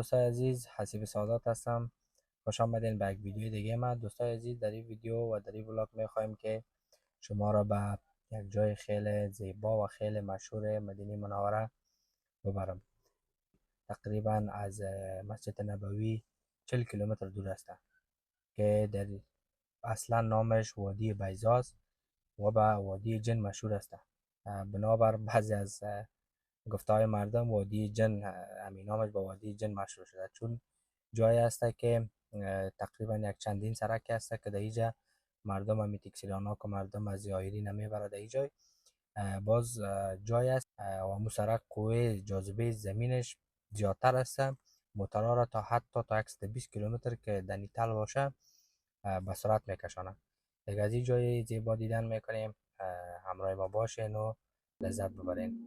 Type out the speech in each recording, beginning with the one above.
دوستای عزیز، حسیب سعادت هستم. خوش آمدین به یک ویدیو دیگه. ما دوستای عزیز در این ویدیو و در این ولاگ میخوایم که شما را به یک جای خیلی زیبا و خیلی مشهور مدینه منوره ببرم. تقریبا از مسجد نبوی 40 کیلومتر دور است که در اصلا نامش وادی بیضاست و به وادی جن مشهور است. بنابر بعضی از گفته های مردم وادی جن همین نامش به وادی جن مشهور شده، چون جایی است که تقریبا یک چندین سرک است که در اینجا مردم همی تکسیرانه که مردم از زایرین نمیبره در این جای. باز جای است و همون سرک قوه جاذبه زمینش زیادتر است، موترها را تا حتی تا 120 کیلومتر که دنیتل باشه به سرعت میکشانه. دیگه از این جای زیبا دیدن میکنیم، همراه ما باشین و لذت ببرین.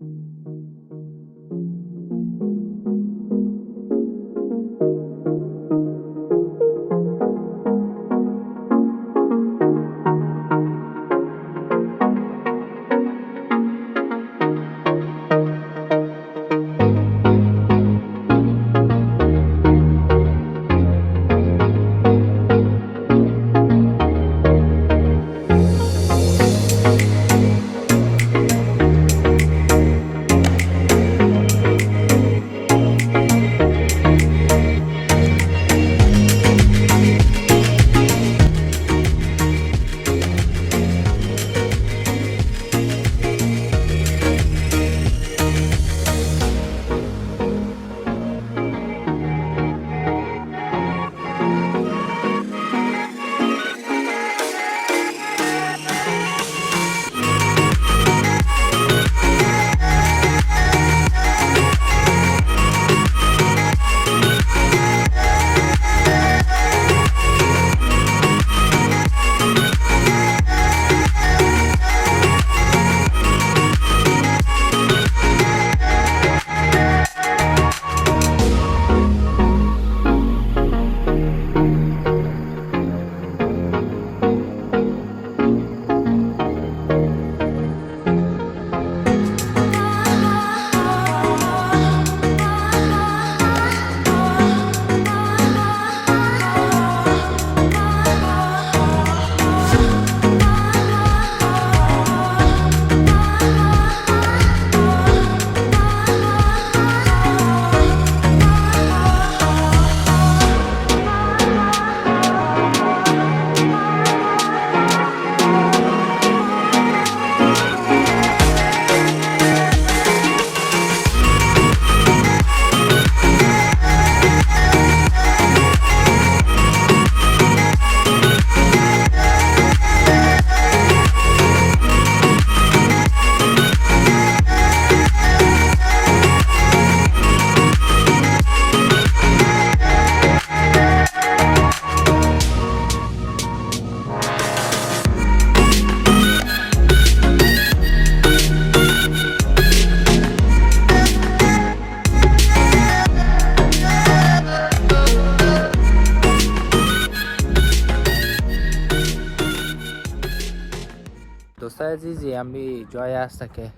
دوستای عزیزی، همی جای است که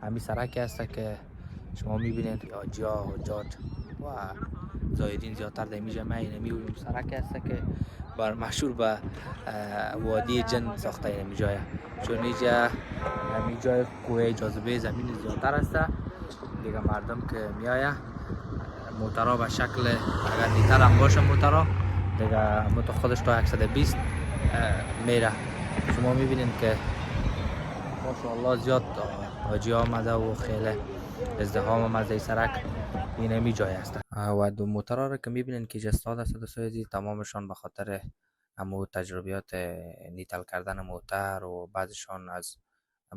همی سرک است که شما میبینید حاجی ها حجاج و زایرین زیادتر در اینجا میبینیم. سرک است که بر مشهور به وادی جن ساخته این جای، چون اینجا همی جای قوه جاذبه زمین زیادتر است. دیگه مردم که میایه موترها به شکل اگر دیتر هم باشه موترها دیگه موتر خودش تا 120 میره. شما میبینید که ماشاءالله زیاد حاجی آمده و خیلی ازدحام آمده این سرک این همی جای است. و دو موترها را که میبینید که جستاد است دوستای عزیز، تمامشان به خاطر همو تجربیات نیتل کردن موتر و بعضشان از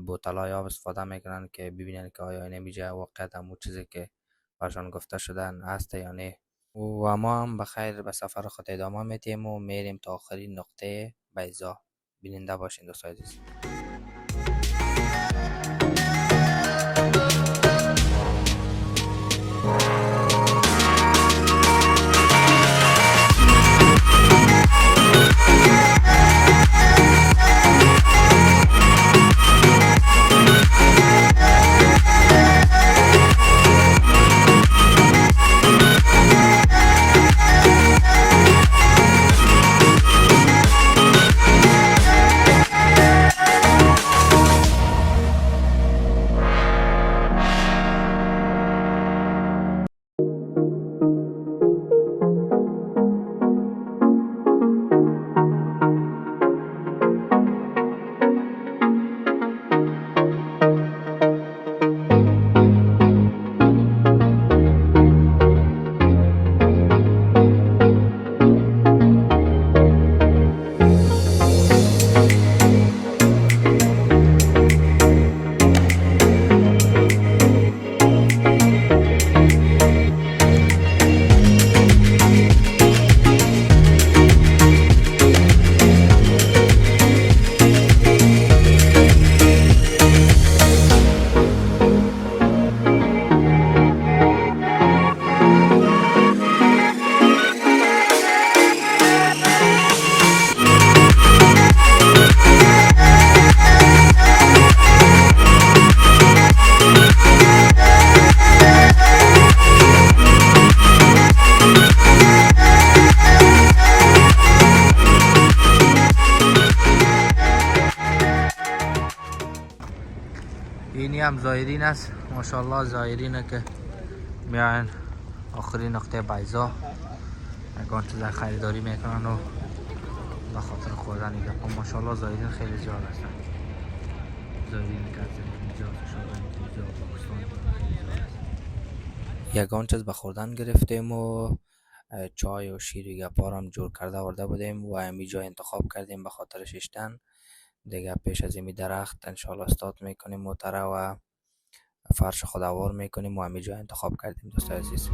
بوتلای آب استفاده میکنن که ببینن که آیا این همی جای واقعیت همو چیزی که برشان گفته شدن هست یا نه. و ما هم بخیر به سفر خود ادامه میدیم و میریم تا آخرین نقطه بیضا. بیننده باشین دوستای عزیز. اینی هم زایرین است ماشاءالله. زایرینه که میاین آخرین نقطه بیضا یکان چیز خریداری میکنن و به خاطر خوردن این گپا. ماشاءالله زایرین خیلی زیاد هستن. زایرین که از اینجا شدن اینجا پاکستان خیلی زیاد هست. یگان چیز به خوردن گرفتیم و چای و شیر و گپا هم جور کرده آورده بودیم و همی جا انتخاب کردیم به خاطر ششتن دیگه. پیش از این درخت انشالله استاد میکنیم موتره و فرش خودوار میکنیم و همی جا انتخاب کردیم دوستای عزیز.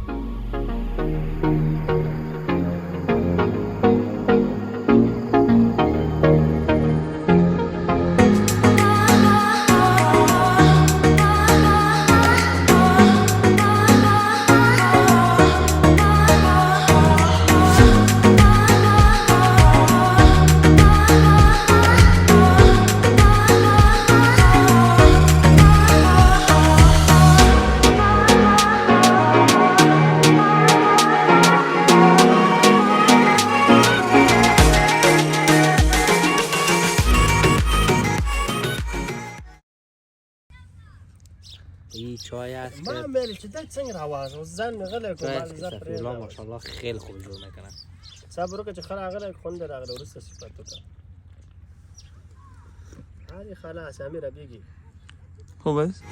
این چای است که ما میلی چه دک سنگ رواز و زن غله کو مال زفر سفیلا ماشاءالله خیلی خوب جور میکنن. صبر که خلا غله خون در غله ورس صفات تو هذه خلاص اميره بيجي خوب است.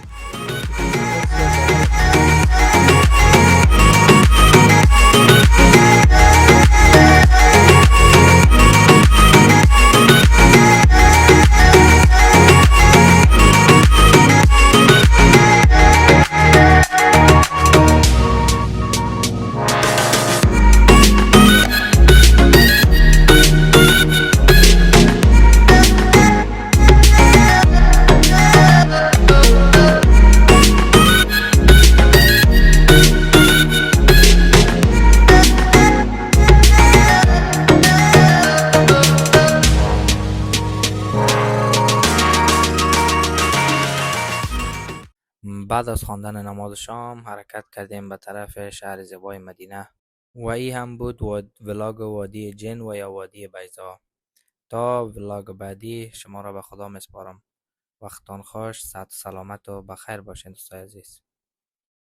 بعد از خواندن نماز شام حرکت کردیم به طرف شهر زیبای مدینه و این هم بود ولاگ وادی جن و یا وادی بیضا. تا ولاگ بعدی شما را به خدا میسپارم. وقتان خوش، صحت و سلامت و بخیر باشین دوستای عزیز.